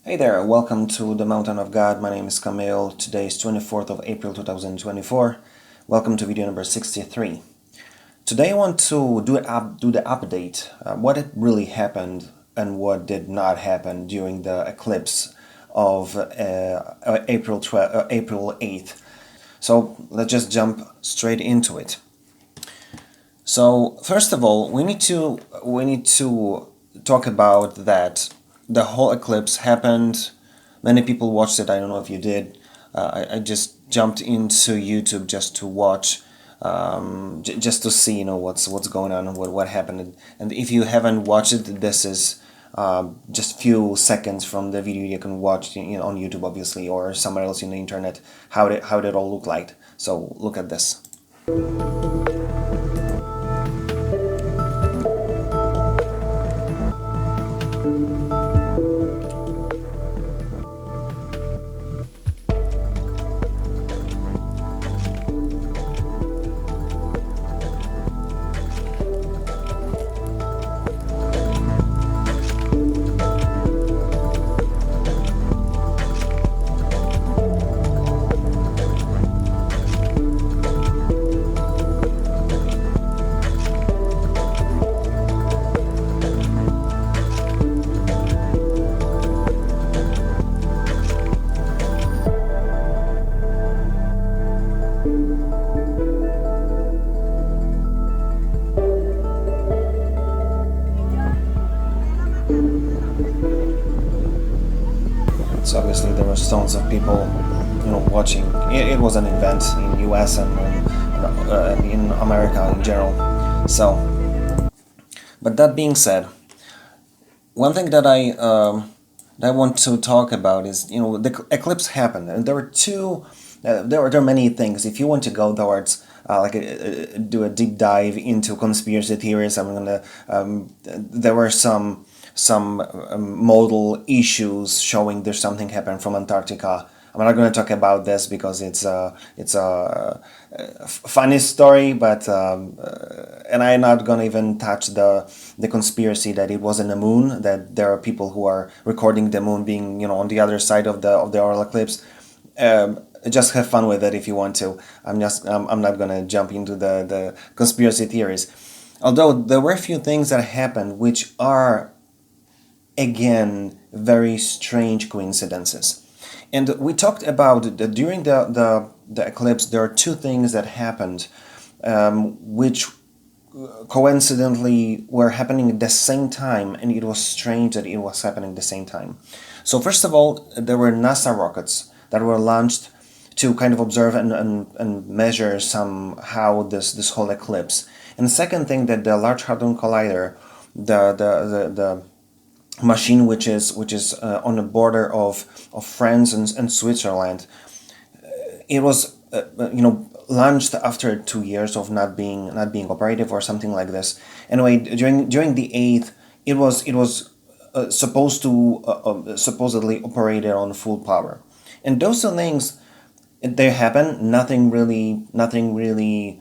Hey there, welcome to the Mountain of God. My name is Camille. Today is 24th of April 2024. Welcome to video number 63. Today I want to do the update, what it really happened and what did not happen during the eclipse of April 8th. So let's just jump straight into it. So first of all, we need to talk about that the whole eclipse happened. Many people watched it. I don't know if you did. I just jumped into YouTube just to watch, just to see what's going on and what happened. And if you haven't watched it, this is just few seconds from the video you can watch on YouTube, obviously, or somewhere else in the internet. How did it all look like? So look at this. So obviously there were tons of people, watching. It was an event in US and in America in general. So, but that being said, one thing that I want to talk about is the eclipse happened, and there were there are many things. If you want to go towards do a deep dive into conspiracy theories, I'm gonna there were some model issues showing there's something happened from Antarctica. I'm not going to talk about this because it's a funny story, but and I'm not going to even touch the conspiracy that it was in the moon, that there are people who are recording the moon being on the other side of the auroral eclipse. Just have fun with it if you want to. I'm not going to jump into the conspiracy theories, although there were a few things that happened which are, again, very strange coincidences. And we talked about that during the eclipse. There are two things that happened, which coincidentally were happening at the same time, and it was strange that it was happening at the same time. So first of all, there were NASA rockets that were launched to kind of observe and measure somehow this whole eclipse. And the second thing, that the Large Hadron Collider, the machine which is on the border of France and Switzerland, it was launched after 2 years of not being operative or something like this. Anyway, during the 8th, it was supposed to supposedly operated on full power, and those two things, they happen. Nothing really.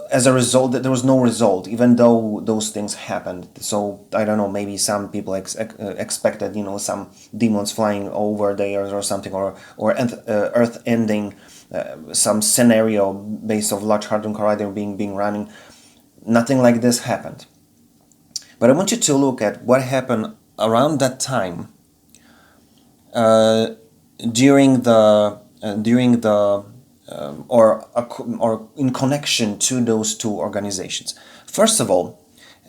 As a result, there was no result, even though those things happened. So I don't know, maybe some people expected some demons flying over the earth or something, or earth ending, some scenario based of Large Hadron Collider being running. Nothing like this happened. But I want you to look at what happened around that time, during the or in connection to those two organizations. First of all,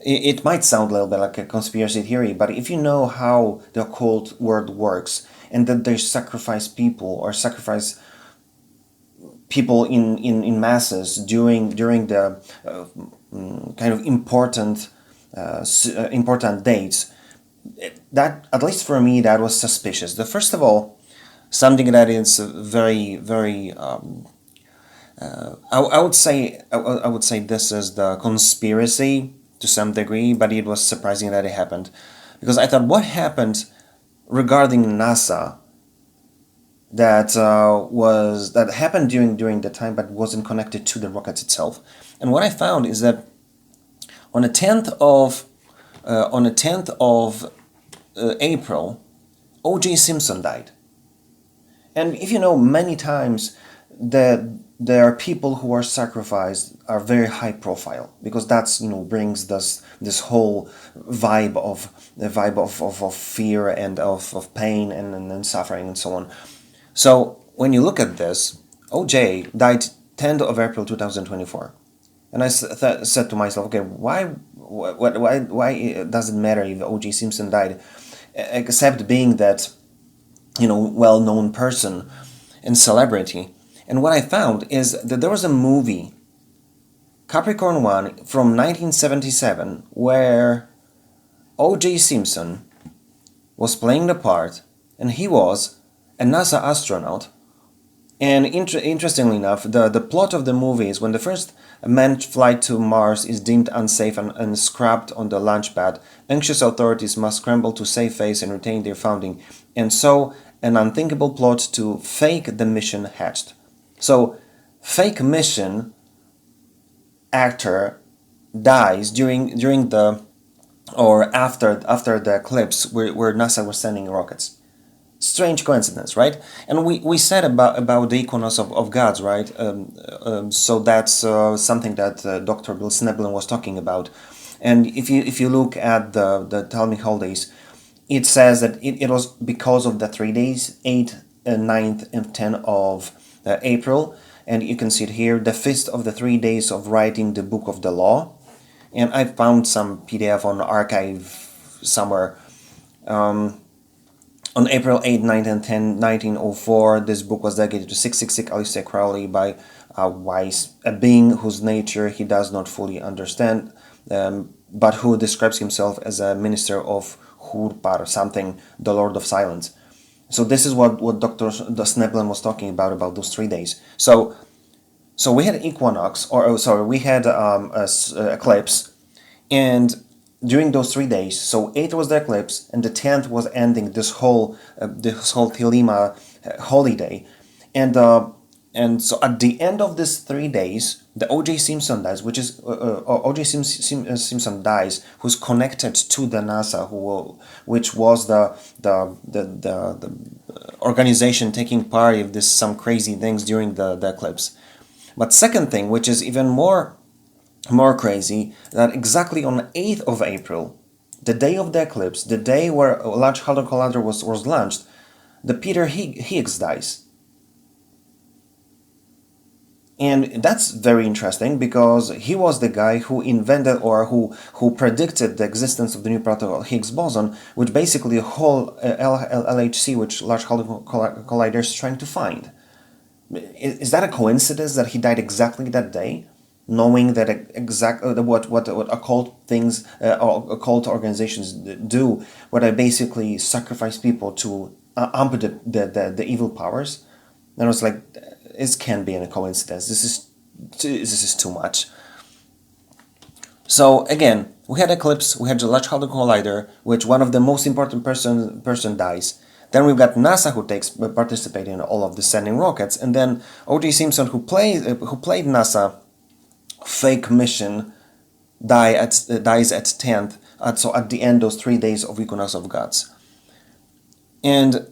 it might sound a little bit like a conspiracy theory, but if you know how the occult world works, and that they sacrifice people in masses during the kind of important dates, that, at least for me, that was suspicious. First of all, something that is very I would say this is the conspiracy to some degree, but it was surprising that it happened, because I thought, what happened regarding NASA that happened during the time, but wasn't connected to the rocket itself. And what I found is that on the 10th of April, O.J. Simpson died. And if you know, many times that there are people who are sacrificed are very high profile, because that's, brings this whole vibe of fear and of pain and suffering and so on. So when you look at this, OJ died 10th of April 2024, and I said to myself, okay, why does it matter if OJ Simpson died, except being that well-known person and celebrity. And what I found is that there was a movie, Capricorn 1, from 1977, where O.J. Simpson was playing the part, and he was a NASA astronaut. And interestingly enough, the plot of the movie is when the first manned flight to Mars is deemed unsafe and scrapped on the launch pad, anxious authorities must scramble to save face and retain their founding. And so an unthinkable plot to fake the mission hatched. So, fake mission actor dies during the or after the eclipse where NASA was sending rockets. Strange coincidence, right? And we said about the Equinox of gods, right? So that's something that Dr. Bill Sneblin was talking about. And if you look at the Talmud holidays, it says that it was because of the 3 days, 8th, 9th, and 10th of April. And you can see it here, the feast of the 3 days of writing the book of the law. And I found some PDF on archive somewhere. On April 8, 9, and 10, 1904, this book was dedicated to 666 Alistair Crowley by a being whose nature he does not fully understand, but who describes himself as a minister of Hurpar, something, the Lord of Silence. So this is what Dr. Sneblin was talking about those 3 days. So we had equinox, we had eclipse, and during those 3 days, so 8th was the eclipse, and the 10th was ending this whole Thelema holiday, and so at the end of these 3 days, the O.J. Simpson dies, which is O.J. Simpson dies, who's connected to the NASA, which was the organization taking part of this some crazy things during the eclipse. But second thing, which is even more crazy, that exactly on 8th of April, the day of the eclipse, the day where Large Hadron Collider was launched, the Peter Higgs dies. And that's very interesting, because he was the guy who invented or who predicted the existence of the new particle Higgs boson, which basically the whole LHC, which Large Hadron Collider, is trying to find. Is that a coincidence that he died exactly that day, knowing that what occult things or occult organizations do, where they basically sacrifice people to amputate the evil powers? And I was like, this can't be a coincidence. This is too much. So again, we had eclipse, we had the Large Hadron Collider, which one of the most important person dies. Then we've got NASA, who participate in all of the sending rockets, and then O.J. Simpson, who played NASA fake mission, dies at 10th. So at the end, those 3 days of Equinox of Gods. And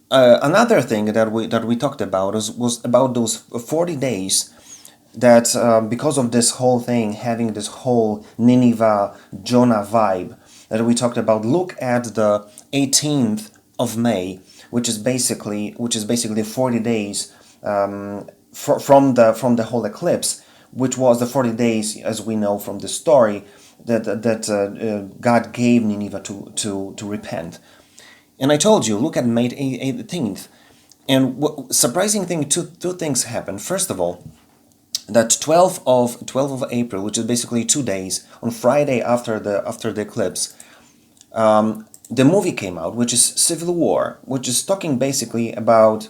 another thing that we talked about was about those 40 days that because of this whole thing having this whole Nineveh Jonah vibe that we talked about. Look at the 18th of May, which is basically 40 days from the whole eclipse, which was the 40 days, as we know from the story, that God gave Nineveh to repent. And I told you, look at May 18th. And surprising thing, two things happened. First of all, that 12th of April, which is basically 2 days, on Friday after the eclipse, the movie came out, which is Civil War, which is talking basically about,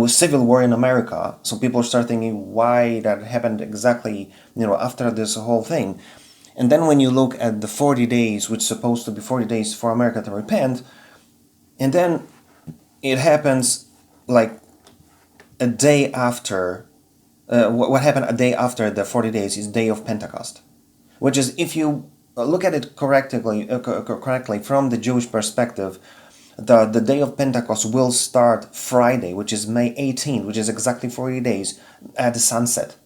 civil war in America. So people start thinking why that happened exactly, after this whole thing. And then when you look at the 40 days, which is supposed to be 40 days for America to repent, and then it happens like a day after, what happened a day after the 40 days is Day of Pentecost, which is, if you look at it correctly from the Jewish perspective, the day of Pentecost will start Friday, which is May 18th, which is exactly 40 days at the sunset.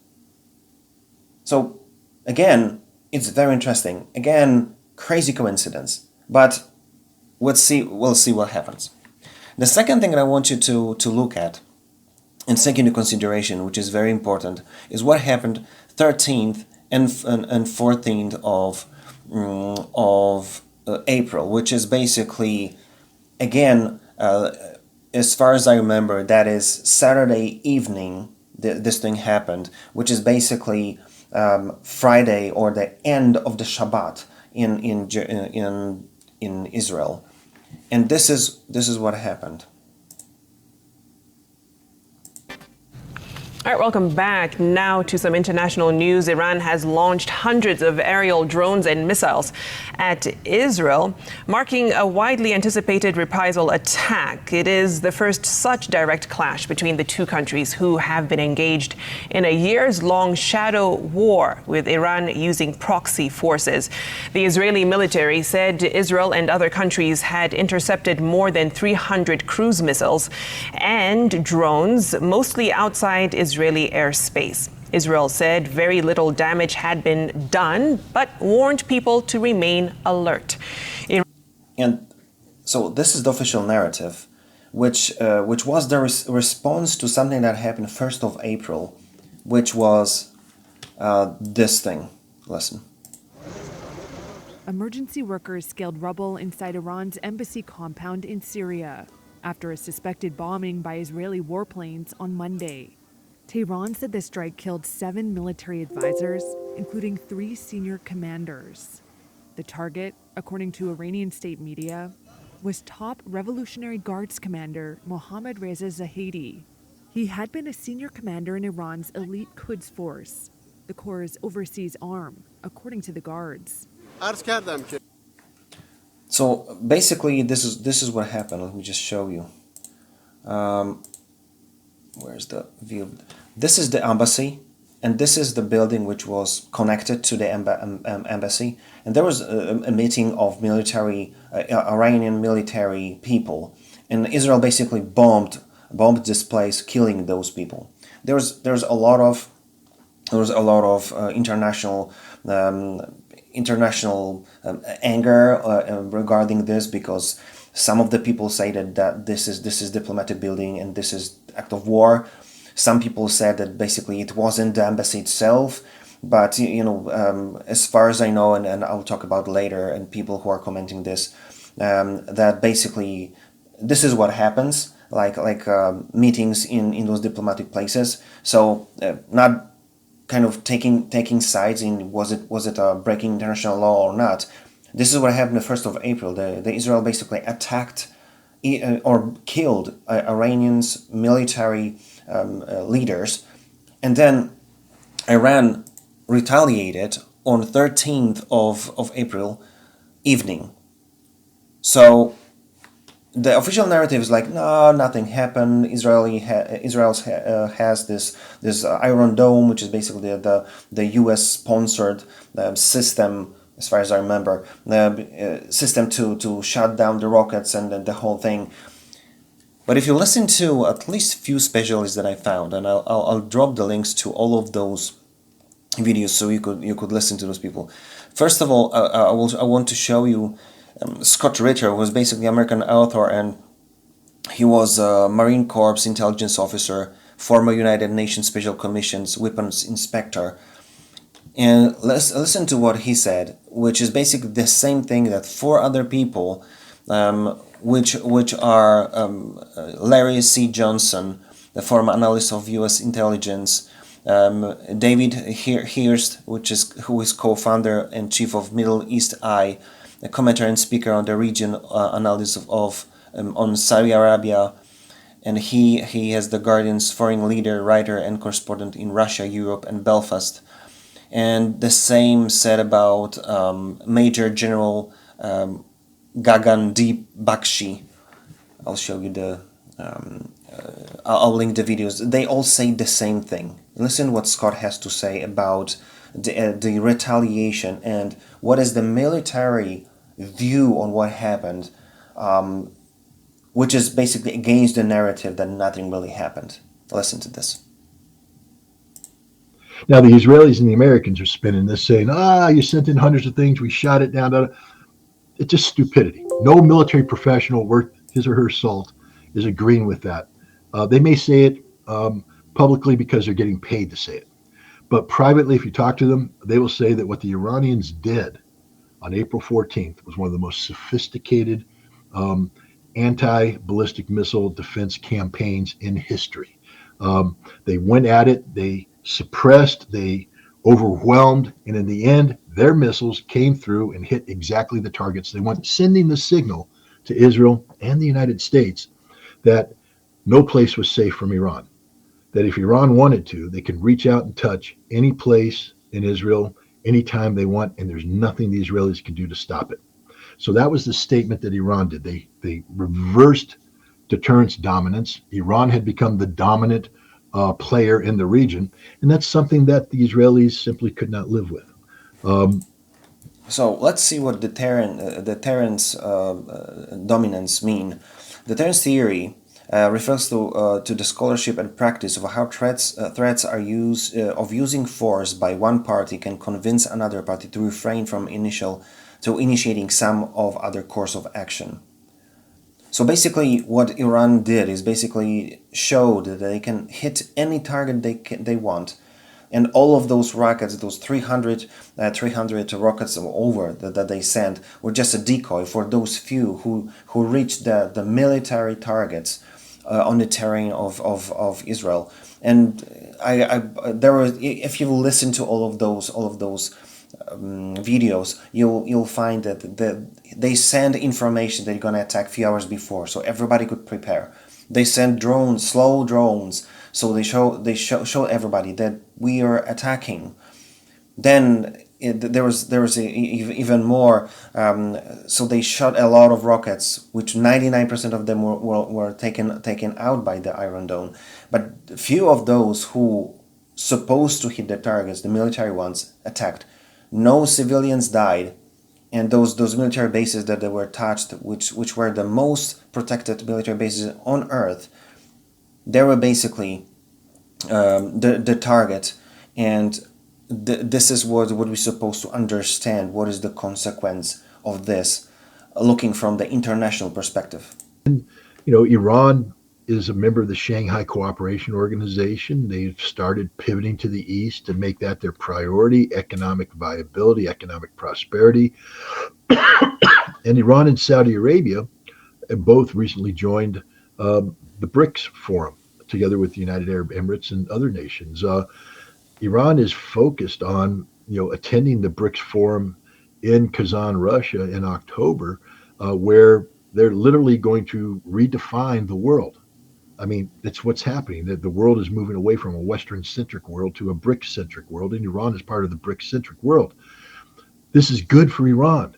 So again, it's very interesting. Again, crazy coincidence, but we'll see what happens. The second thing that I want you to look at and take into consideration, which is very important, is what happened 13th and 14th of April, which is basically, again, as far as I remember, that is Saturday evening. This thing happened, which is basically Friday or the end of the Shabbat in Israel, and this is what happened. All right, welcome back. Now to some international news. Iran has launched hundreds of aerial drones and missiles at Israel, marking a widely anticipated reprisal attack. It is the first such direct clash between the two countries, who have been engaged in a years-long shadow war, with Iran using proxy forces. The Israeli military said Israel and other countries had intercepted more than 300 cruise missiles and drones, mostly outside Israeli airspace. Israel said very little damage had been done, but warned people to remain alert. And so this is the official narrative, which was the response to something that happened 1st of April, which was this thing. Listen. Emergency workers scaled rubble inside Iran's embassy compound in Syria after a suspected bombing by Israeli warplanes on Monday. Tehran said the strike killed 7 military advisors, including 3 senior commanders. The target, according to Iranian state media, was top Revolutionary Guards commander Mohammad Reza Zahedi. He had been a senior commander in Iran's elite Quds force, the Corps' overseas arm, according to the Guards. So basically, this is what happened. Let me just show you. Where's the view? This is the embassy, and this is the building which was connected to the embassy. And there was a meeting of Iranian military people, and Israel basically bombed this place, killing those people. There's a lot of international anger regarding this, because some of the people say that this is diplomatic building and this is act of war. Some people said that basically it wasn't the embassy itself, but as far as I know, and I'll talk about later, and people who are commenting this, that basically this is what happens, like meetings in those diplomatic places. So not kind of taking sides in was it breaking international law or not. This is what happened the 1st of April. The Israel basically attacked or killed Iranians military leaders, and then Iran retaliated on 13th of April evening. So the official narrative is like, no, nothing happened. Israel has this Iron Dome, which is basically the U.S. sponsored system, as far as I remember, system to shut down the rockets and the whole thing. But if you listen to at least few specialists that I found, and I'll drop the links to all of those videos so you could listen to those people. First of all, I want to show you Scott Ritter, who was basically an American author, and he was a Marine Corps intelligence officer, former United Nations Special Commission's weapons inspector. And let's listen to what he said, which is basically the same thing that 4 other people, which are Larry C. Johnson, the former analyst of U.S. intelligence, David Hearst, who is co-founder and chief of Middle East Eye, a commentator and speaker on the region analysis on Saudi Arabia, and he has the Guardian's foreign leader, writer, and correspondent in Russia, Europe, and Belfast. And the same said about Major General Gagan Bakshi. I'll show you I'll link the videos. They all say the same thing. Listen what Scott has to say about the retaliation and what is the military view on what happened which is basically against the narrative that nothing really happened. Listen to this. Now, the Israelis and the Americans are spinning this, saying, you sent in hundreds of things, we shot it down. It's just stupidity. No military professional worth his or her salt is agreeing with that. They may say it publicly because they're getting paid to say it. But privately, if you talk to them, they will say that what the Iranians did on April 14th was one of the most sophisticated anti-ballistic missile defense campaigns in history. They went at it, they suppressed, they overwhelmed, and in the end, their missiles came through and hit exactly the targets they want, sending the signal to Israel and the United States that no place was safe from Iran. That if Iran wanted to, they could reach out and touch any place in Israel anytime they want, and there's nothing the Israelis can do to stop it. So that was the statement that Iran did. They reversed deterrence dominance. Iran had become the dominant player in the region, and that's something that the Israelis simply could not live with. So let's see what deterrence dominance mean. Deterrence theory refers to the scholarship and practice of how threats are using force by one party can convince another party to refrain from initiating some of other course of action. So basically, what Iran did is basically showed that they can hit any target they want, and all of those rockets, those 300 rockets over that they sent, were just a decoy for those few who reached the military targets on the terrain of Israel. And there were, if you listen to all of those videos, you'll find that they send information they're gonna attack a few hours before, so everybody could prepare. They send drones, slow drones, so they show everybody that we are attacking. Then there was even more. So they shot a lot of rockets, which 99% of them were taken out by the Iron Dome. But few of those who supposed to hit the targets, the military ones, attacked. No civilians died, and those military bases that they were touched, which were the most protected military bases on Earth, they were basically the target. And this is what we're supposed to understand. What is the consequence of this, looking from the international perspective? Iran is a member of the Shanghai Cooperation Organization. They've started pivoting to the east to make that their priority: economic viability, economic prosperity. And Iran and Saudi Arabia have both recently joined the BRICS Forum, together with the United Arab Emirates and other nations. Iran is focused on attending the BRICS Forum in Kazan, Russia in October, where they're literally going to redefine the world. I mean, that's what's happening. The world is moving away from a Western-centric world to a BRICS-centric world, and Iran is part of the BRICS-centric world. This is good for Iran.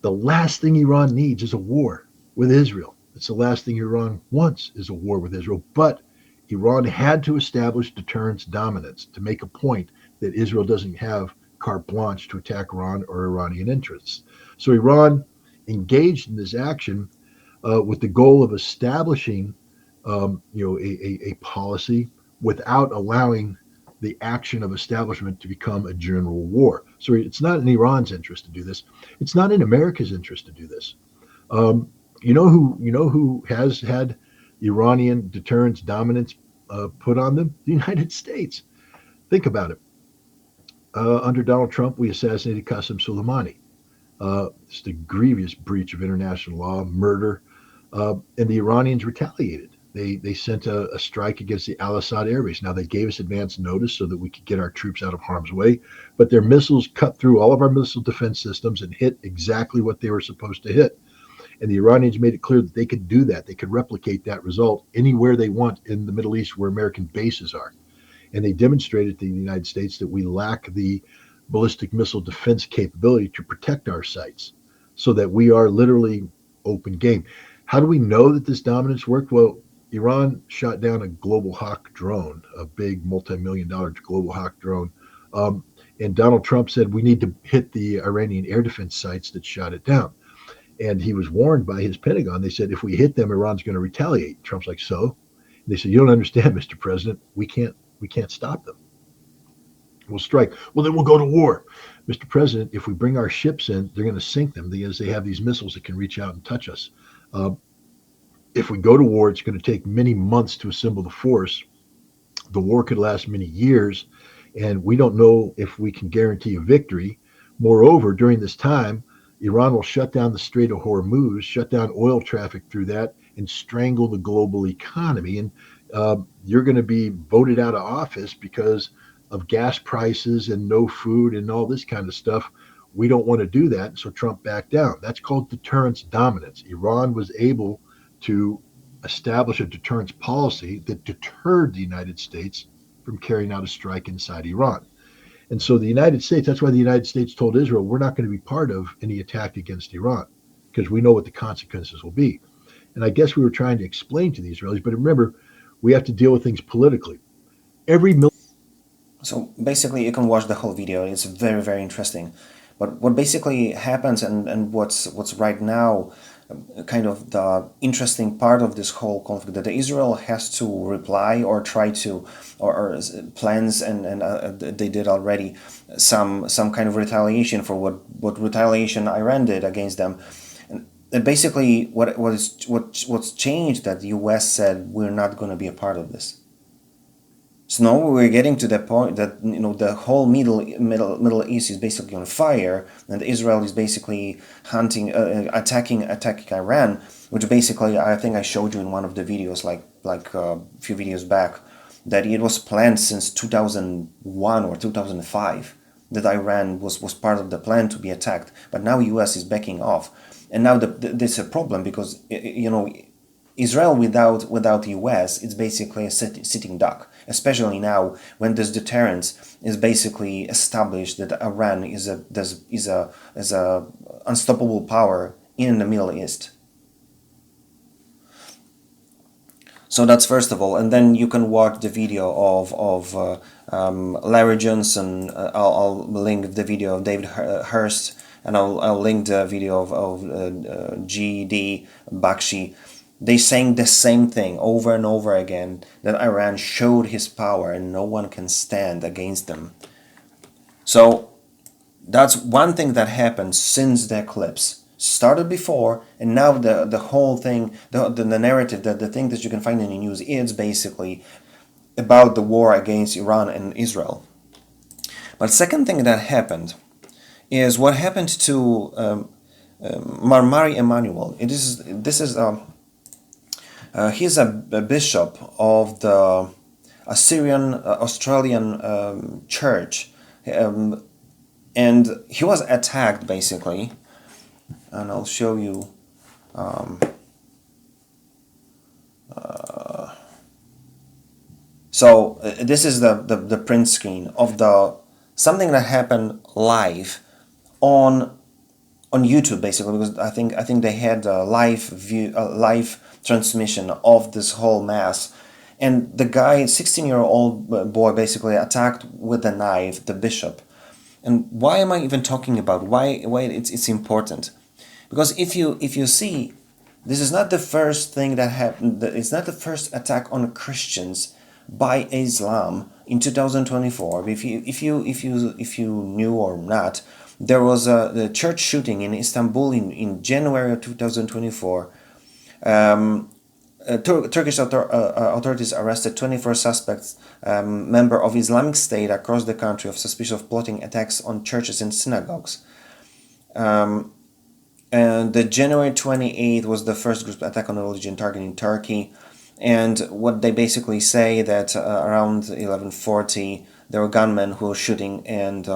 The last thing Iran needs is a war with Israel. It's the last thing Iran wants is a war with Israel. But Iran had to establish deterrence dominance to make a point that Israel doesn't have carte blanche to attack Iran or Iranian interests. So Iran engaged in this action with the goal of establishing a policy without allowing the action of establishment to become a general war. So it's not in Iran's interest to do this. It's not in America's interest to do this. You know who has had Iranian deterrence dominance put on them? The United States. Think about it. Under Donald Trump, we assassinated Qasem Soleimani. It's a grievous breach of international law, murder, and the Iranians retaliated. They sent a strike against the Al-Assad air base. Now, they gave us advance notice so that we could get our troops out of harm's way, but their missiles cut through all of our missile defense systems and hit exactly what they were supposed to hit. And the Iranians made it clear that they could do that. They could replicate that result anywhere they want in the Middle East where American bases are. And they demonstrated to the United States that we lack the ballistic missile defense capability to protect our sites, so that we are literally open game. How do we know that this dominance worked? Well, Iran shot down a Global Hawk drone, a big multi-million-dollar Global Hawk drone. And Donald Trump said we need to hit the Iranian air defense sites that shot it down. And he was warned by his Pentagon. They said, if we hit them, Iran's going to retaliate. Trump's like, so? And they said, you don't understand, Mr. President. We can't stop them. We'll strike. Well, then we'll go to war. Mr. President, if we bring our ships in, they're going to sink them because they have these missiles that can reach out and touch us. If we go to war, it's going to take many months to assemble the force. The war could last many years, and we don't know if we can guarantee a victory. Moreover, during this time, Iran will shut down the Strait of Hormuz, shut down oil traffic through that, and strangle the global economy. And you're going to be voted out of office because of gas prices and no food and all this kind of stuff. We don't want to do that, so Trump backed down. That's called deterrence dominance. Iran was able to establish a deterrence policy that deterred the United States from carrying out a strike inside Iran. And so the United States, that's why the United States told Israel, we're not going to be part of any attack against Iran because we know what the consequences will be. And I guess we were trying to explain to the Israelis, but remember, we have to deal with things politically. So basically, you can watch the whole video. It's very, very interesting. But what basically happens and what's right now kind of the interesting part of this whole conflict, that Israel has to reply or try to, or plans, and they did already some kind of retaliation for what retaliation Iran did against them. And basically, what's changed, that the U.S. said we're not going to be a part of this. So now we're getting to the point that the whole Middle East is basically on fire, and Israel is basically attacking Iran, which basically I think I showed you in one of the videos, like a few videos back, that it was planned since 2001 or 2005 that Iran was part of the plan to be attacked, but now U.S. is backing off, and now there's a problem because Israel without the U.S. it's basically a sitting duck, especially now when this deterrence is basically established that Iran is a unstoppable power in the Middle East. So that's first of all, and then you can watch the video of Larry Johnson. I'll link the video of David Hurst, and I'll link the video of G.D. Bakshi. They saying the same thing over and over again, that Iran showed his power and no one can stand against them. So that's one thing that happened since the eclipse. Started before, and now the whole thing, the narrative, the thing that you can find in the news is basically about the war against Iran and Israel. But second thing that happened is what happened to Marmari Emmanuel. He's a bishop of the Assyrian Australian church, and he was attacked basically, and I'll show you. So this is the print screen of something that happened live on YouTube, basically, because I think they had a live transmission of this whole mass, and the guy, 16-year-old boy, basically attacked with a knife the bishop. And why am I even talking about why it's important? Because if you see, this is not the first thing that happened. It's not the first attack on Christians by Islam in 2024. If you knew or not, there was a church shooting in Istanbul in January of 2024. Turkish authorities arrested 24 suspects, member of Islamic State, across the country of suspicion of plotting attacks on churches and synagogues. And the January 28th was the first group attack on a religion targeting Turkey. And what they basically say that around 11:40 there were gunmen who were shooting, and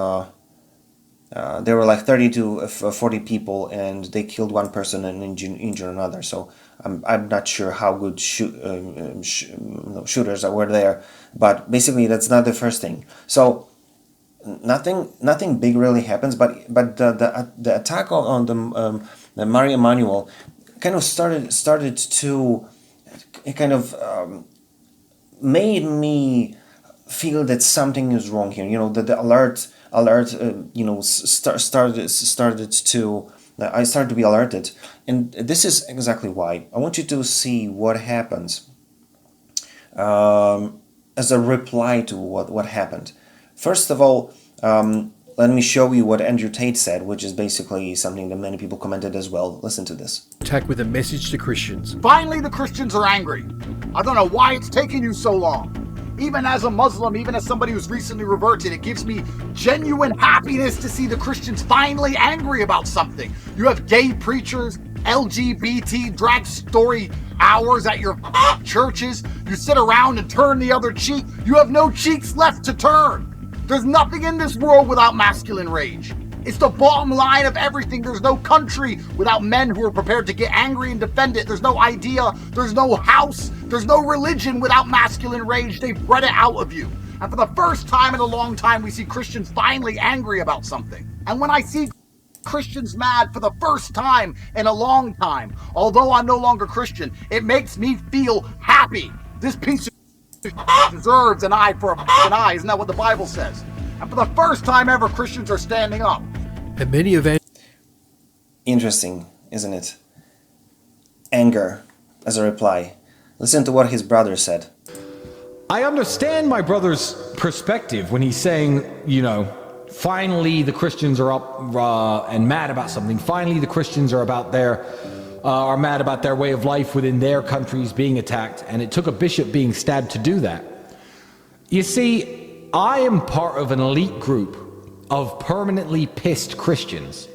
there were like 30 to 40 people, and they killed one person and injured another. So I'm not sure how good shooters were there, but basically that's not the first thing. So nothing big really happens, but the attack on the Mari Emmanuel kind of started to kind of made me feel that something is wrong here. The alert started to I started to be alerted, and this is exactly why. I want you to see what happens as a reply to what happened. First of all, let me show you what Andrew Tate said, which is basically something that many people commented as well. Listen to this. Attack with a message to Christians. Finally, the Christians are angry. I don't know why it's taking you so long. Even as a Muslim, even as somebody who's recently reverted, it gives me genuine happiness to see the Christians finally angry about something. You have gay preachers, LGBT drag story hours at your churches. You sit around and turn the other cheek. You have no cheeks left to turn. There's nothing in this world without masculine rage. It's the bottom line of everything. There's no country without men who are prepared to get angry and defend it. There's no idea. There's no house. There's no religion without masculine rage. They've bred it out of you. And for the first time in a long time, we see Christians finally angry about something. And when I see Christians mad for the first time in a long time, although I'm no longer Christian, it makes me feel happy. This piece of deserves an eye for an eye. Isn't that what the Bible says? And for the first time ever, Christians are standing up. And many of Interesting, isn't it? Anger as a reply. Listen to what his brother said. I understand my brother's perspective when he's saying, finally the Christians are up and mad about something. Finally the Christians are are mad about their way of life within their countries being attacked, and it took a bishop being stabbed to do that. You see, I am part of an elite group of permanently pissed Christians.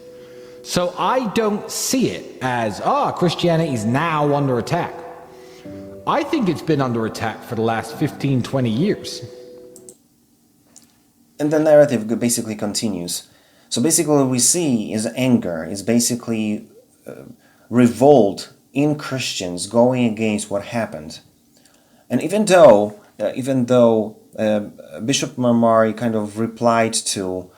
So I don't see it as, Christianity is now under attack. I think it's been under attack for the last 15, 20 years. And the narrative basically continues. So basically what we see is anger, is basically revolt in Christians going against what happened. And even though Bishop Marmari kind of replied to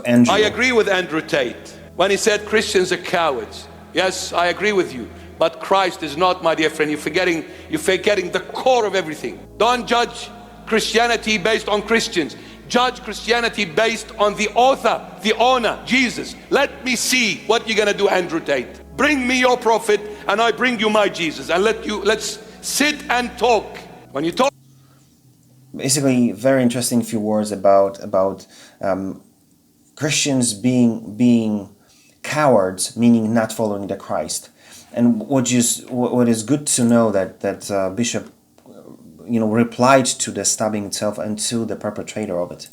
Andrew. I agree with Andrew Tate when he said Christians are cowards. Yes, I agree with you. But Christ is not, my dear friend. You're forgetting the core of everything. Don't judge Christianity based on Christians. Judge Christianity based on the author, the owner, Jesus. Let me see what you're gonna do, Andrew Tate. Bring me your prophet and I bring you my Jesus, and let's sit and talk. When you talk, basically very interesting few words about Christians being cowards, meaning not following the Christ. And what is good to know that Bishop replied to the stabbing itself and to the perpetrator of it.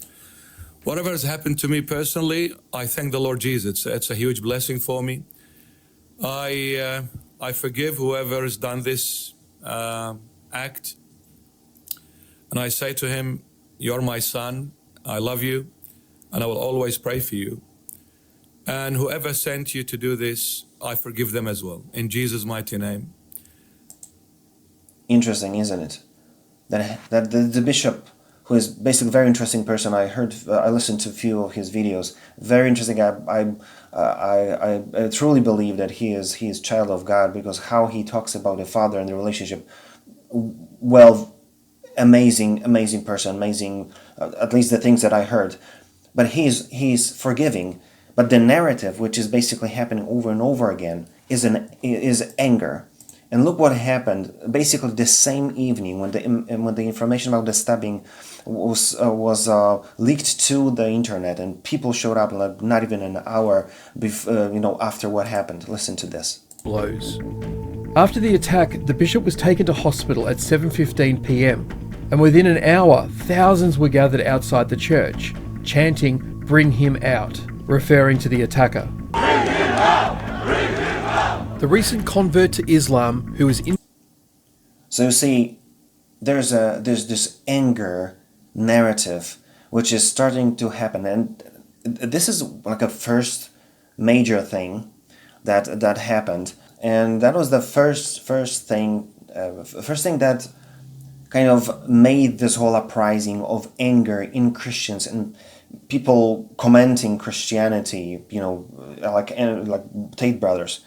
Whatever has happened to me personally, I thank the Lord Jesus. It's a huge blessing for me. I forgive whoever has done this act. And I say to him, you're my son, I love you, and I will always pray for you. And whoever sent you to do this, I forgive them as well. In Jesus' mighty name. Interesting, isn't it? That the bishop, who is basically a very interesting person, I listened to a few of his videos, very interesting. I truly believe that he is child of God, because how he talks about the Father and the relationship, well, amazing person, amazing, at least the things that I heard. But he's forgiving. But the narrative, which is basically happening over and over again, is anger. And look what happened. Basically, the same evening when the information about the stabbing was leaked to the internet, and people showed up like not even an hour after what happened. Listen to this. blows. After the attack, the bishop was taken to hospital at 7:15 p.m. and within an hour, thousands were gathered outside the church, chanting, "Bring him out," referring to the attacker. Bring him out! Bring him out! The recent convert to Islam, who was in... So you see, there's this anger narrative which is starting to happen, and this is like a first major thing that happened, and that was the first thing that kind of made this whole uprising of anger in Christians and people commenting Christianity, like Tate brothers.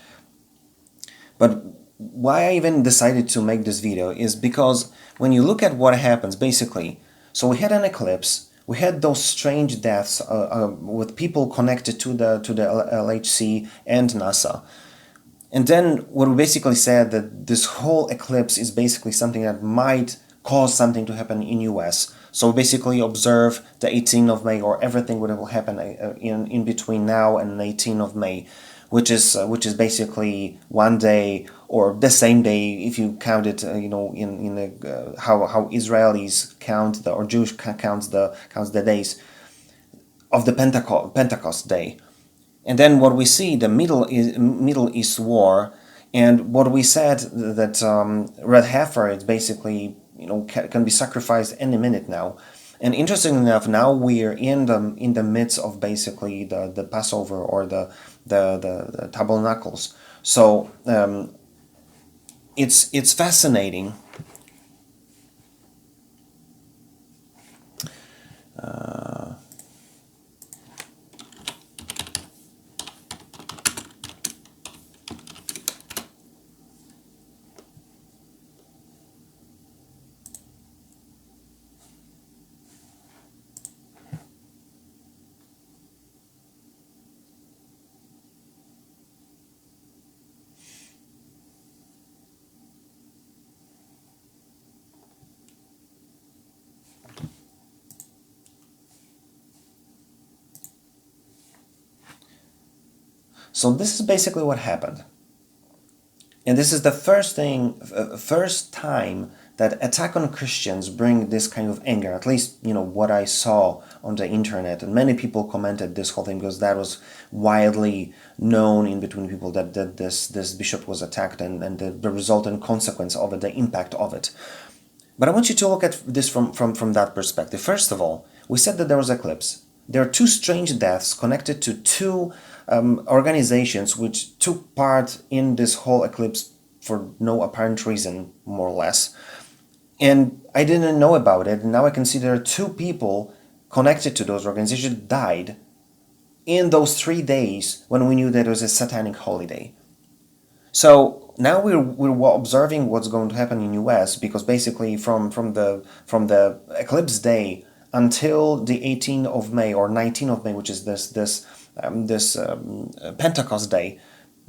But why I even decided to make this video is because when you look at what happens, basically, so we had an eclipse, we had those strange deaths with people connected to the LHC and NASA. And then what we basically said that this whole eclipse is basically something that might cause something to happen in US. So basically observe the 18th of May or everything that will happen in between now and the 18th of May, which is basically one day or the same day if you count it, in the how Israelis count or Jewish counts the days of the Pentecost day. And then what we see, the Middle East war, and what we said that red heifer is basically can be sacrificed any minute now. And interestingly enough, now we're in the midst of basically the Passover or the tabernacles. So it's fascinating. So this is basically what happened. And this is the first time that attack on Christians bring this kind of anger, at least, what I saw on the internet. And many people commented this whole thing because that was widely known in between people that this bishop was attacked and the resultant consequence of it, the impact of it. But I want you to look at this from that perspective. First of all, we said that there was eclipse. There are two strange deaths connected to two organizations which took part in this whole eclipse for no apparent reason, more or less. And I didn't know about it, and now I can see there are two people connected to those organizations died in those 3 days when we knew that it was a satanic holiday. So now we're observing what's going to happen in US, because basically from the eclipse day until the 18th of May or 19th of May, which is this Pentecost day,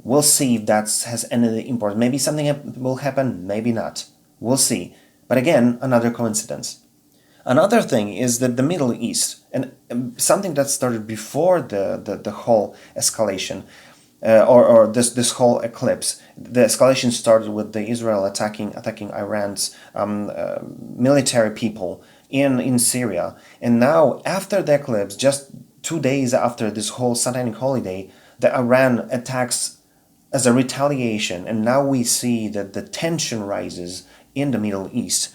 we'll see if that has any importance. Maybe something will happen, maybe not. We'll see. But again, another coincidence. Another thing is that the Middle East, and something that started before the whole escalation, or this whole eclipse, the escalation started with the Israel attacking Iran's military people in Syria. And now, after the eclipse, just 2 days after this whole satanic holiday, the Iran attacks as a retaliation, and now we see that the tension rises in the Middle East.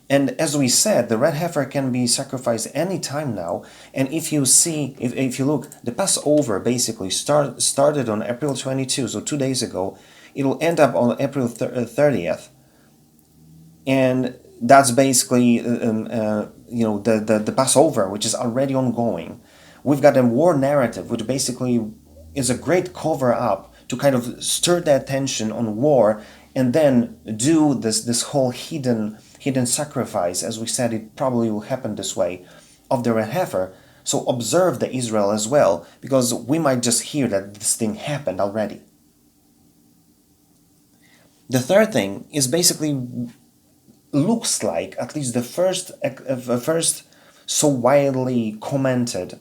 And as we said, the red heifer can be sacrificed any time now. And if you see, if you look, the Passover basically started on April 22, so 2 days ago. It will end up on April 30th. And that's basically, the Passover, which is already ongoing. We've got a war narrative, which basically is a great cover-up to kind of stir the attention on war, and then do this whole hidden sacrifice, as we said, it probably will happen this way, of the red heifer. So observe the Israel as well, because we might just hear that this thing happened already. The third thing is basically looks like, at least the first so widely commented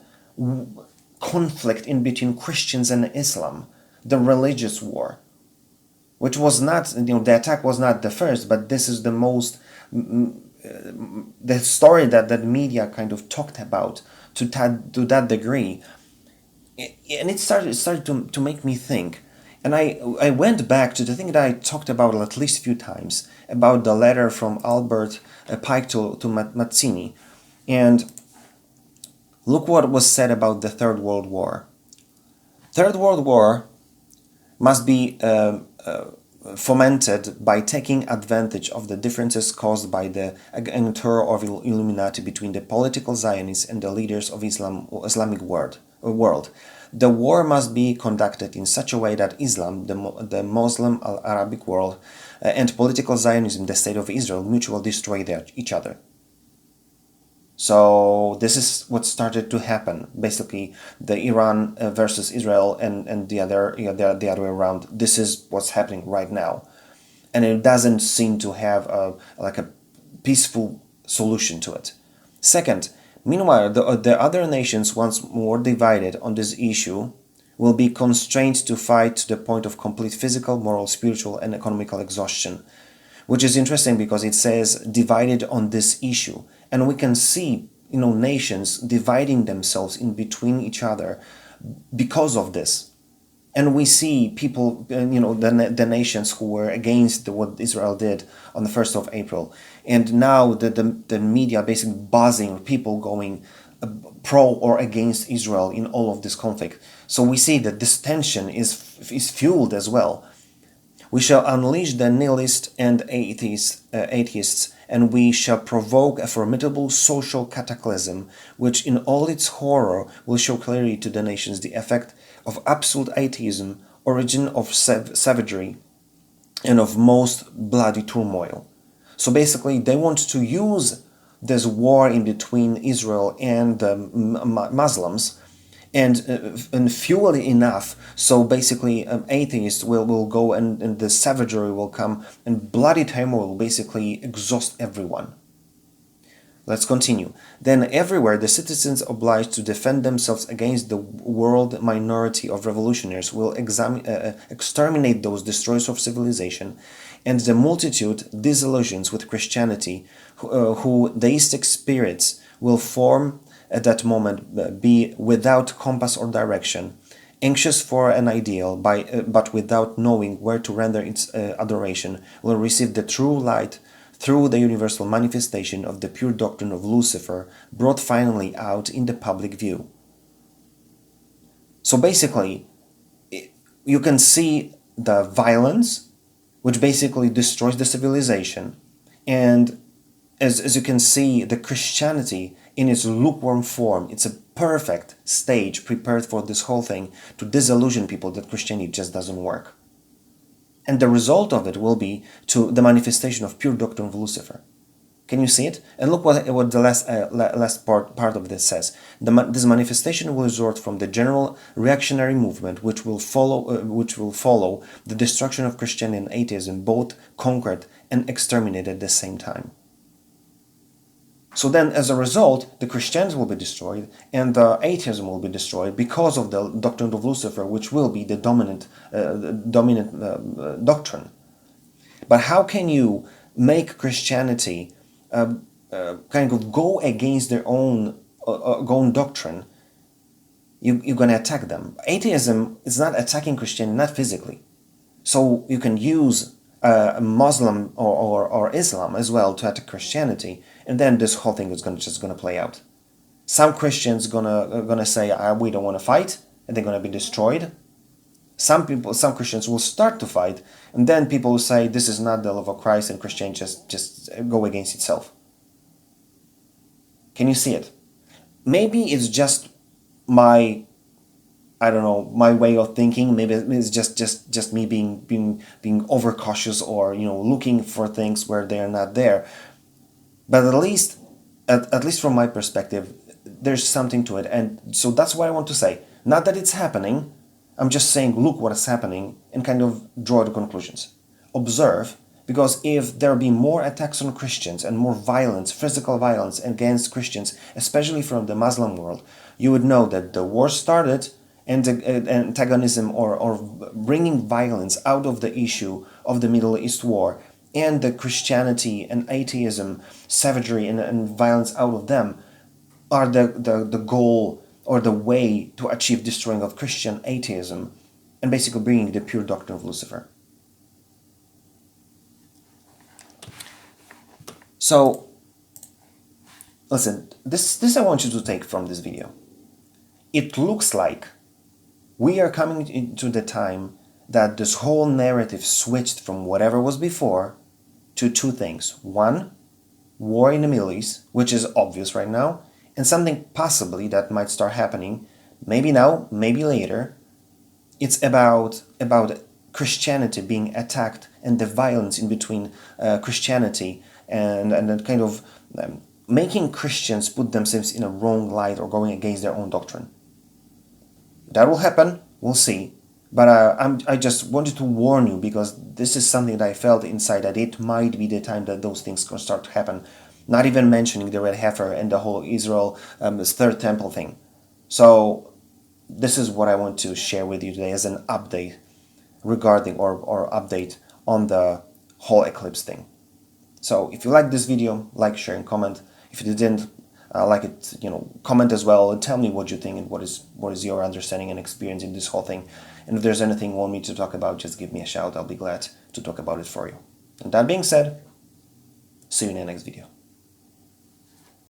conflict in between Christians and Islam, the religious war, which was not, the attack was not the first, but this is the most, the story that media kind of talked about to that degree. And it started to make me think. And I went back to the thing that I talked about at least a few times, about the letter from Albert Pike to Mazzini. And look what was said about the Third World War. Third World War must be fomented by taking advantage of the differences caused by the entour of Illuminati between the political Zionists and the leaders of Islamic world. The war must be conducted in such a way that Islam, the Muslim Arabic world, and political Zionism, the state of Israel, mutually destroy each other. So this is what started to happen. Basically, the Iran versus Israel and the other way around. This is what's happening right now, and it doesn't seem to have a peaceful solution to it. Second, meanwhile, the other nations, once more divided on this issue, will be constrained to fight to the point of complete physical, moral, spiritual, and economical exhaustion. Which is interesting because it says divided on this issue. And we can see, nations dividing themselves in between each other because of this. And we see people, the nations who were against what Israel did on the 1st of April. And now the media basically buzzing, people going pro or against Israel in all of this conflict. So we see that this tension is fueled as well. We shall unleash the nihilists and atheists, and we shall provoke a formidable social cataclysm, which in all its horror will show clearly to the nations the effect of absolute atheism, origin of savagery, and of most bloody turmoil. So basically, they want to use this war in between Israel and the Muslims and fuel it enough so basically atheists will go and the savagery will come and bloody turmoil will basically exhaust everyone. Let's continue. Then everywhere the citizens obliged to defend themselves against the world minority of revolutionaries will exterminate those destroyers of civilization, and the multitude disillusions with Christianity who deistic spirits will form at that moment be without compass or direction, anxious for an ideal but without knowing where to render its adoration, will receive the true light through the universal manifestation of the pure doctrine of Lucifer, brought finally out in the public view. So basically, you can see the violence, which basically destroys the civilization, and as you can see, the Christianity in its lukewarm form, it's a perfect stage prepared for this whole thing to disillusion people that Christianity just doesn't work. And the result of it will be to the manifestation of pure doctrine of Lucifer. Can you see it? And look what the last part of this says. This manifestation will result from the general reactionary movement, which will follow the destruction of Christianity and atheism, both conquered and exterminated at the same time. So then, as a result, the Christians will be destroyed and the atheism will be destroyed because of the doctrine of Lucifer, which will be the dominant doctrine. But how can you make Christianity kind of go against their own doctrine? You're going to attack them. Atheism is not attacking Christianity, not physically. So you can use Muslim or Islam as well to attack Christianity, and then this whole thing is just gonna play out. Some Christians gonna say we don't want to fight, and they're gonna be destroyed. Some Christians will start to fight, and then people will say this is not the love of Christ, and Christianity just go against itself. Can you see it? Maybe it's just my way of thinking. Maybe it's just me being overcautious or looking for things where they are not there. But at least from my perspective, there's something to it, and so that's what I want to say. Not that it's happening. I'm just saying, look what is happening, and kind of draw the conclusions. Observe, because if there be more attacks on Christians and more violence, physical violence against Christians, especially from the Muslim world, you would know that the war started. And antagonism or bringing violence out of the issue of the Middle East war and the Christianity and atheism, savagery and violence out of them are the goal or the way to achieve destroying of Christian atheism and basically bringing the pure doctrine of Lucifer. So, listen, this I want you to take from this video. It looks like we are coming into the time that this whole narrative switched from whatever was before to two things. One, war in the Middle East, which is obvious right now, and something possibly that might start happening, maybe now, maybe later. It's about Christianity being attacked and the violence in between Christianity and the kind of making Christians put themselves in a wrong light or going against their own doctrine. That will happen, we'll see. But I just wanted to warn you, because this is something that I felt inside, that it might be the time that those things can start to happen. Not even mentioning the red heifer and the whole Israel third temple thing. So this is what I want to share with you today as an update regarding or update on the whole eclipse thing. So if you like this video, like, share, and comment. If you didn't like it, comment as well and tell me what you think and what is your understanding and experience in this whole thing. And if there's anything you want me to talk about, just give me a shout. I'll be glad to talk about it for you. And that being said, see you in the next video.